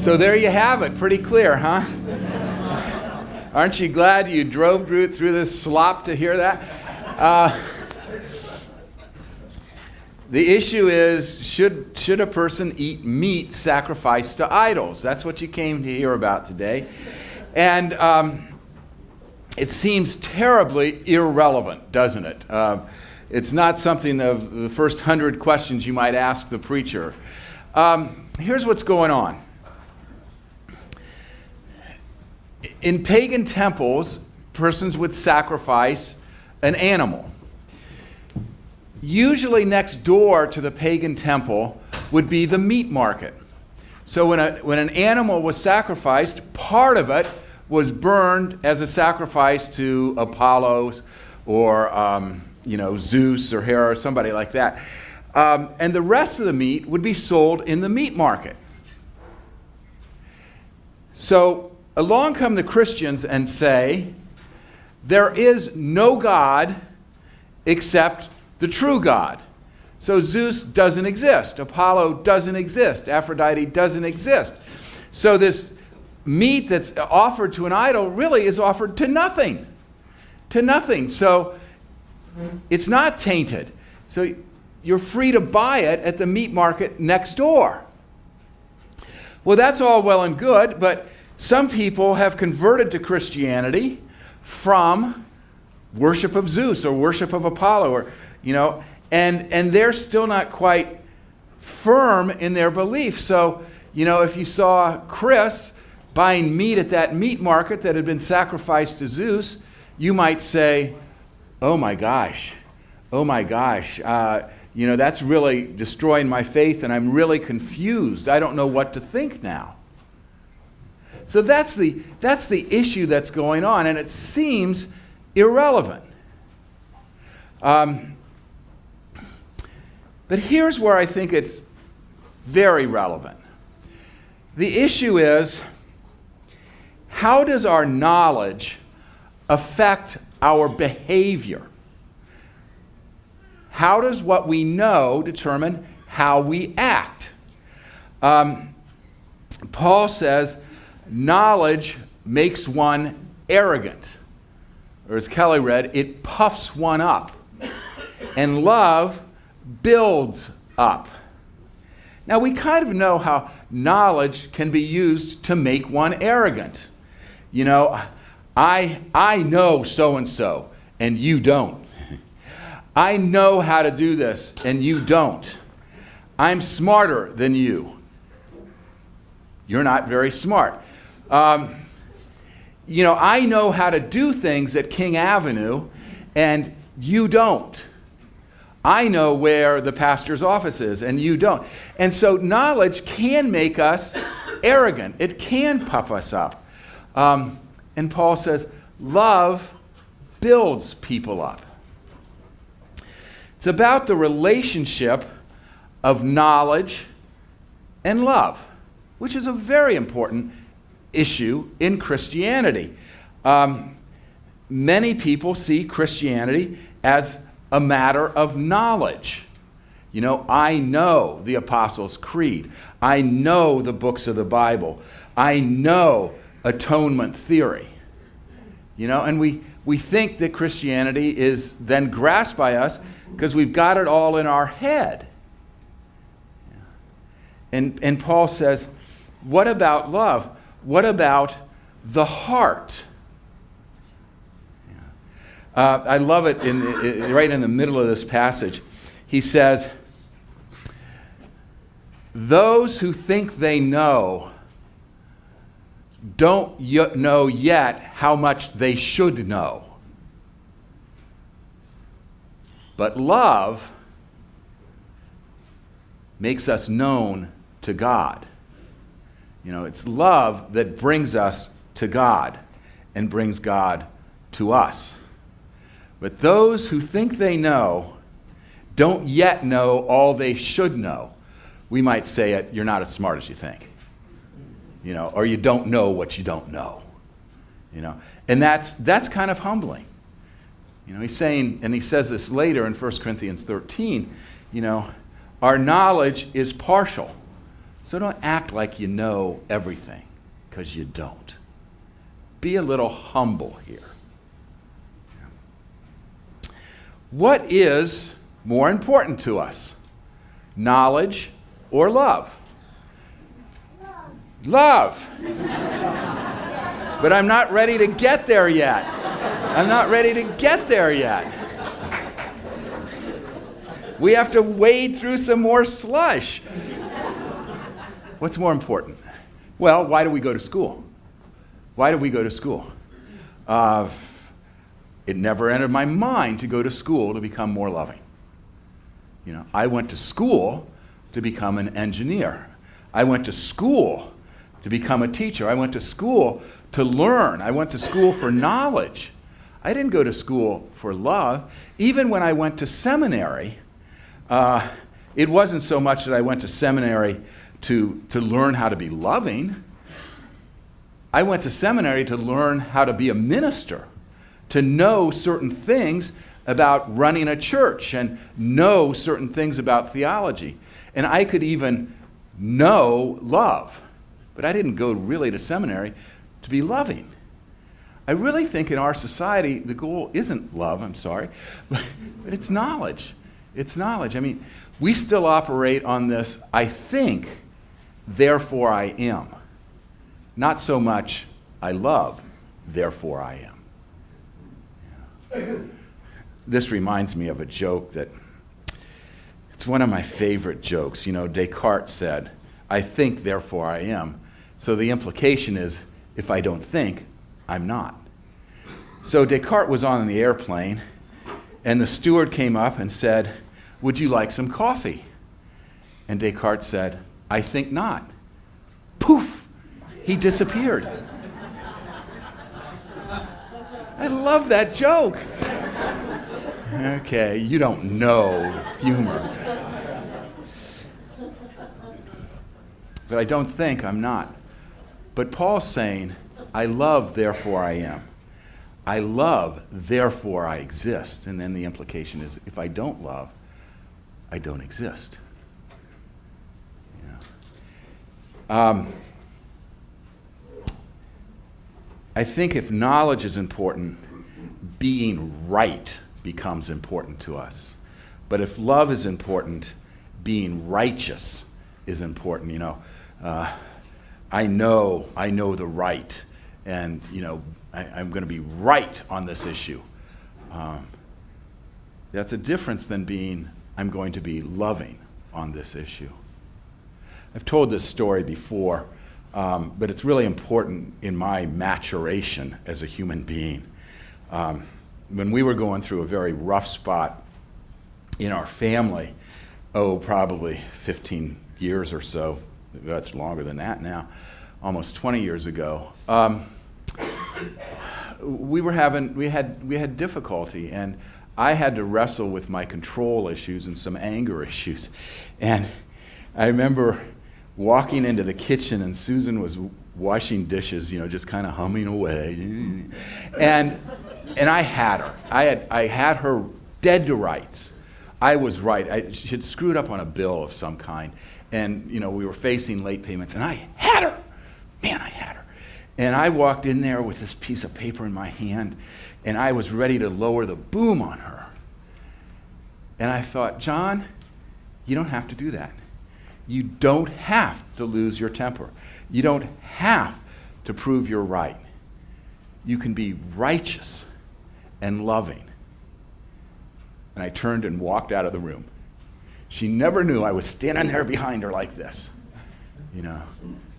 So there you have it. Pretty clear, huh? Aren't you glad you drove through this slop to hear that? The issue is, should a person eat meat sacrificed to idols? That's what you came to hear about today. And it seems terribly irrelevant, doesn't it? It's not something of the first 100 questions you might ask the preacher. Here's what's going on. In pagan temples, persons would sacrifice an animal. Usually next door to the pagan temple would be the meat market. So when an animal was sacrificed, part of it was burned as a sacrifice to Apollo or Zeus or Hera or somebody like that. And the rest of the meat would be sold in the meat market. So along come the Christians and say, there is no God except the true God. So Zeus doesn't exist. Apollo doesn't exist. Aphrodite doesn't exist. So this meat that's offered to an idol really is offered to nothing. To nothing. So it's not tainted. So you're free to buy it at the meat market next door. Well, that's all well and good, but some people have converted to Christianity from worship of Zeus or worship of Apollo, and they're still not quite firm in their belief. So, if you saw Chris buying meat at that meat market that had been sacrificed to Zeus, you might say, oh my gosh, that's really destroying my faith, and I'm really confused. I don't know what to think now. So that's the issue that's going on, and it seems irrelevant. But here's where I think it's very relevant. The issue is, how does our knowledge affect our behavior? How does what we know determine how we act? Paul says, knowledge makes one arrogant. Or as Kelly read, it puffs one up. And love builds up. Now we kind of know how knowledge can be used to make one arrogant. I know so-and-so, and you don't. I know how to do this, and you don't. I'm smarter than you. You're not very smart. I know how to do things at King Avenue, and you don't. I know where the pastor's office is, and you don't. And so knowledge can make us arrogant. It can puff us up. And Paul says, love builds people up. It's about the relationship of knowledge and love, which is a very important issue in Christianity. Many people see Christianity as a matter of knowledge. I know the Apostles' Creed. I know the books of the Bible. I know atonement theory. And we think that Christianity is then grasped by us because we've got it all in our head. And Paul says, what about love? What about the heart? I love it right in the middle of this passage. He says, those who think they know don't know yet how much they should know. But love makes us known to God. It's love that brings us to God and brings God to us. But those who think they know don't yet know all they should know. We might say it, you're not as smart as you think. Or you don't know what you don't know. And that's kind of humbling. He's saying, and he says this later in 1 Corinthians 13, our knowledge is partial. So don't act like you know everything, because you don't. Be a little humble here. What is more important to us? Knowledge or love? Love. But I'm not ready to get there yet. I'm not ready to get there yet. We have to wade through some more slush. What's more important? Well, why do we go to school? Why do we go to school? It never entered my mind to go to school to become more loving. You know, I went to school to become an engineer. I went to school to become a teacher. I went to school to learn. I went to school for knowledge. I didn't go to school for love. Even when I went to seminary, it wasn't so much that I went to seminary to learn how to be loving. I went to seminary to learn how to be a minister, to know certain things about running a church and know certain things about theology. And I could even know love. But I didn't go really to seminary to be loving. I really think in our society, the goal isn't love, I'm sorry, but it's knowledge. It's knowledge. I mean, we still operate on this, I think, therefore I am. Not so much, I love, therefore I am. This reminds me of a joke that, it's one of my favorite jokes. You know, Descartes said, I think, therefore I am. So the implication is, if I don't think, I'm not. So Descartes was on the airplane, and the steward came up and said, would you like some coffee? And Descartes said, I think not. Poof! He disappeared. I love that joke. Okay, you don't know humor. But I don't think, I'm not. But Paul's saying, I love, therefore I am. I love, therefore I exist. And then the implication is, if I don't love, I don't exist. Yeah. I think if knowledge is important, being right becomes important to us. But if love is important, being righteous is important. You know, I know the right, and you know, I'm going to be right on this issue. That's a difference than being, I'm going to be loving on this issue. I've told this story before, but it's really important in my maturation as a human being. When we were going through a very rough spot in our family, probably 15 years or so, that's longer than that now, almost 20 years ago, we had difficulty, and I had to wrestle with my control issues and some anger issues. And I remember walking into the kitchen, and Susan was washing dishes, you know, just kind of humming away. And I had her. I had her dead to rights. I was right. She had screwed up on a bill of some kind. And, you know, we were facing late payments, and I had her. Man, I had her. And I walked in there with this piece of paper in my hand, and I was ready to lower the boom on her. And I thought, John, you don't have to do that. You don't have to lose your temper. You don't have to prove you're right. You can be righteous and loving. And I turned and walked out of the room. She never knew I was standing there behind her like this, you know,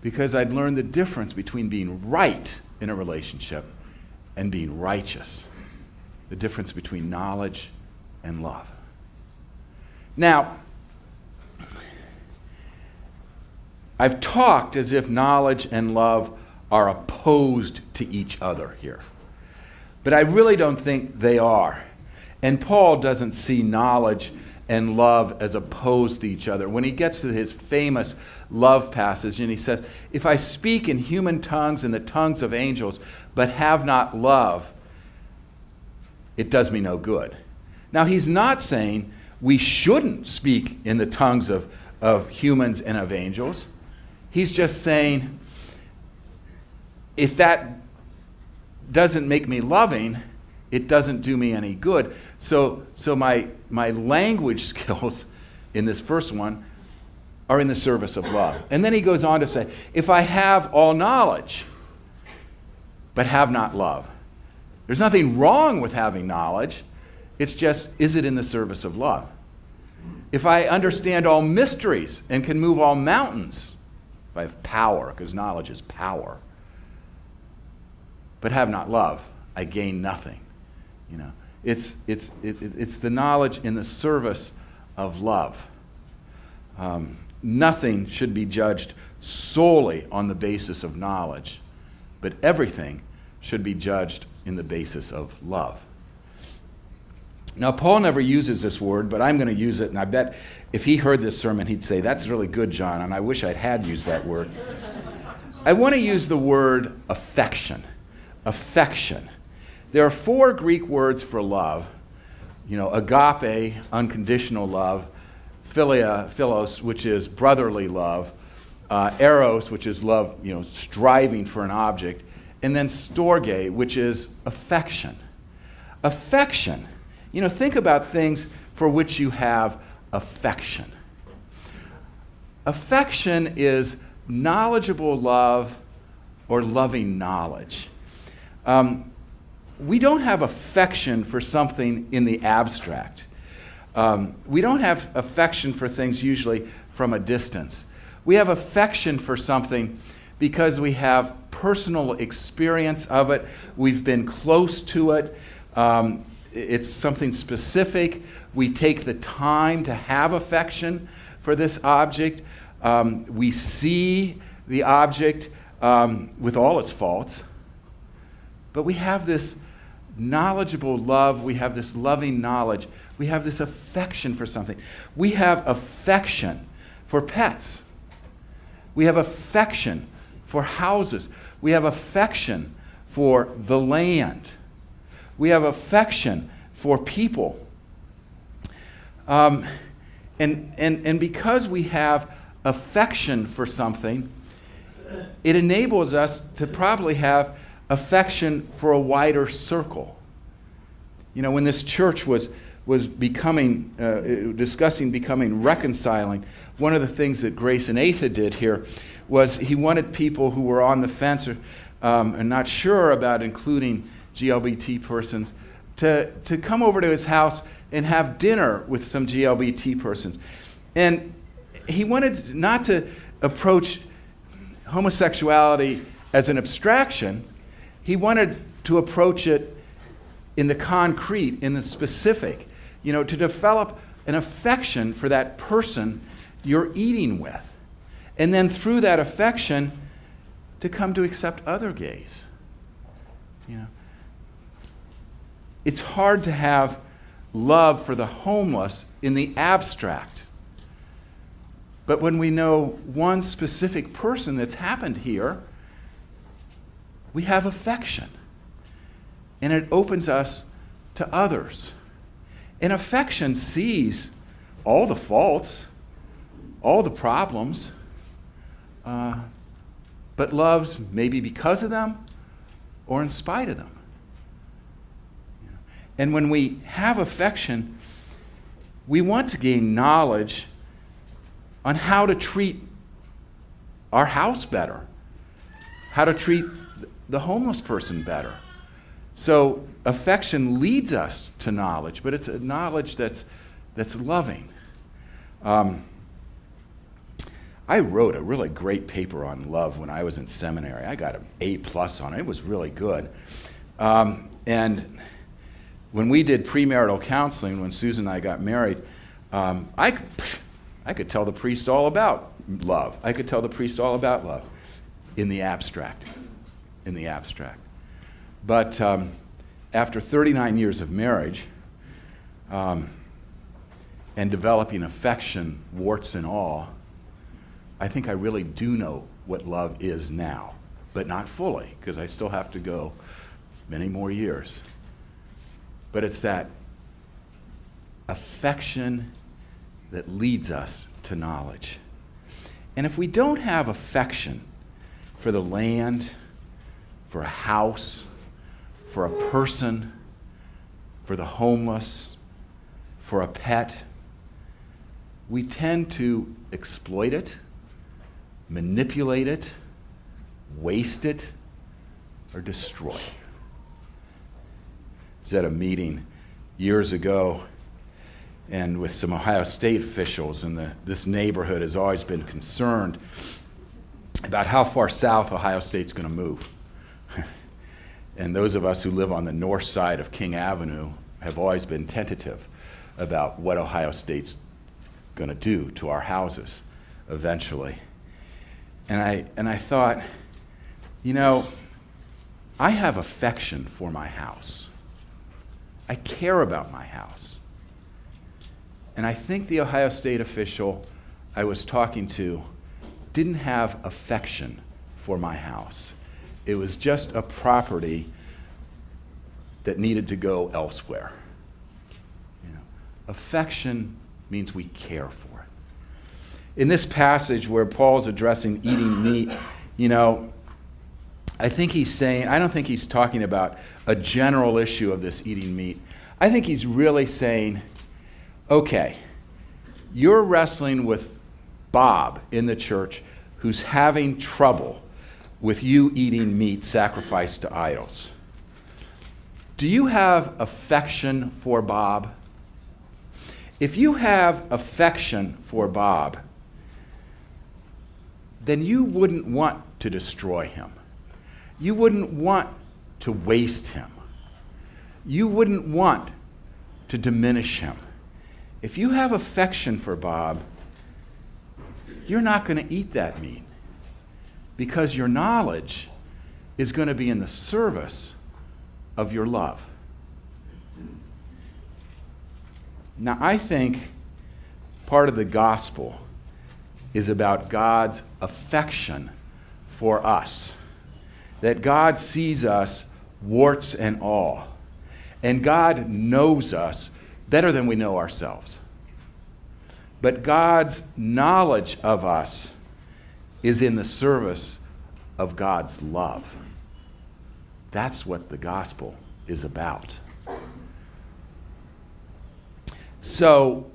because I'd learned the difference between being right in a relationship and being righteous, the difference between knowledge and love. Now, I've talked as if knowledge and love are opposed to each other here, but I really don't think they are. And Paul doesn't see knowledge and love as opposed to each other. When he gets to his famous love passage, and he says, if I speak in human tongues and the tongues of angels, but have not love, it does me no good. Now, he's not saying we shouldn't speak in the tongues of humans and of angels. He's just saying, if that doesn't make me loving, it doesn't do me any good. So my language skills in this first one are in the service of love. And then he goes on to say, if I have all knowledge, but have not love. There's nothing wrong with having knowledge. It's just, is it in the service of love? If I understand all mysteries and can move all mountains, if I have power, because knowledge is power, but have not love, I gain nothing. You know, it's the knowledge in the service of love. Nothing should be judged solely on the basis of knowledge, but everything should be judged in the basis of love. Now, Paul never uses this word, but I'm going to use it, and I bet if he heard this sermon, he'd say, that's really good, John, and I wish I had used that word. I want to use the word affection. Affection. There are 4 Greek words for love. You know, agape, unconditional love, philia, philos, which is brotherly love, eros, which is love, you know, striving for an object, and then storge, which is affection. Affection. You know, think about things for which you have affection. Affection is knowledgeable love or loving knowledge. We don't have affection for something in the abstract. We don't have affection for things usually from a distance. We have affection for something because we have personal experience of it. We've been close to it. It's something specific. We take the time to have affection for this object. We see the object with all its faults. But we have this knowledgeable love. We have this loving knowledge. We have this affection for something. We have affection for pets. We have affection for houses. We have affection for the land. We have affection for people. And because we have affection for something, it enables us to probably have affection for a wider circle. You know, when this church was becoming, discussing becoming reconciling, one of the things that Grace and Atha did here was he wanted people who were on the fence or and not sure about including GLBT persons to come over to his house and have dinner with some GLBT persons. And he wanted not to approach homosexuality as an abstraction. He wanted to approach it in the concrete, in the specific, you know, to develop an affection for that person you're eating with. And then through that affection, to come to accept other gays. You know, it's hard to have love for the homeless in the abstract. But when we know one specific person that's happened here, we have affection. And it opens us to others. And affection sees all the faults, all the problems, but loves maybe because of them or in spite of them. And when we have affection, we want to gain knowledge on how to treat our house better, how to treat the homeless person better. So affection leads us to knowledge, but it's a knowledge that's loving. I wrote a really great paper on love when I was in seminary. I got an A+ on it. It was really good. And when we did premarital counseling, when Susan and I got married, I could tell the priest all about love. I could tell the priest all about love in the abstract. In the abstract. But after 39 years of marriage and developing affection, warts and all, I think I really do know what love is now, but not fully, because I still have to go many more years. But it's that affection that leads us to knowledge. And if we don't have affection for the land, for a house, for a person, for the homeless, for a pet, we tend to exploit it, manipulate it, waste it, or destroy it. I was at a meeting years ago and with some Ohio State officials, and this neighborhood has always been concerned about how far south Ohio State's going to move. And those of us who live on the north side of King Avenue have always been tentative about what Ohio State's going to do to our houses eventually. And I thought, you know, I have affection for my house. I care about my house. And I think the Ohio State official I was talking to didn't have affection for my house. It was just a property that needed to go elsewhere. You know, affection means we care for it. In this passage where Paul's addressing eating meat, you know, I don't think he's talking about a general issue of this eating meat. I think he's really saying, okay, you're wrestling with Bob in the church who's having trouble with you eating meat sacrificed to idols. Do you have affection for Bob? If you have affection for Bob, then you wouldn't want to destroy him. You wouldn't want to waste him. You wouldn't want to diminish him. If you have affection for Bob, you're not going to eat that meat because your knowledge is going to be in the service of your love. Now, I think part of the gospel is about God's affection for us. That God sees us warts and all. And God knows us better than we know ourselves. But God's knowledge of us is in the service of God's love. That's what the gospel is about. So,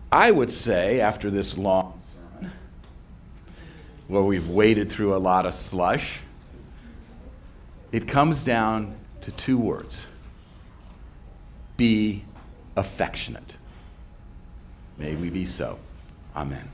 I would say, after this long sermon, where we've waded through a lot of slush, it comes down to two words. Be affectionate. May we be so. Amen.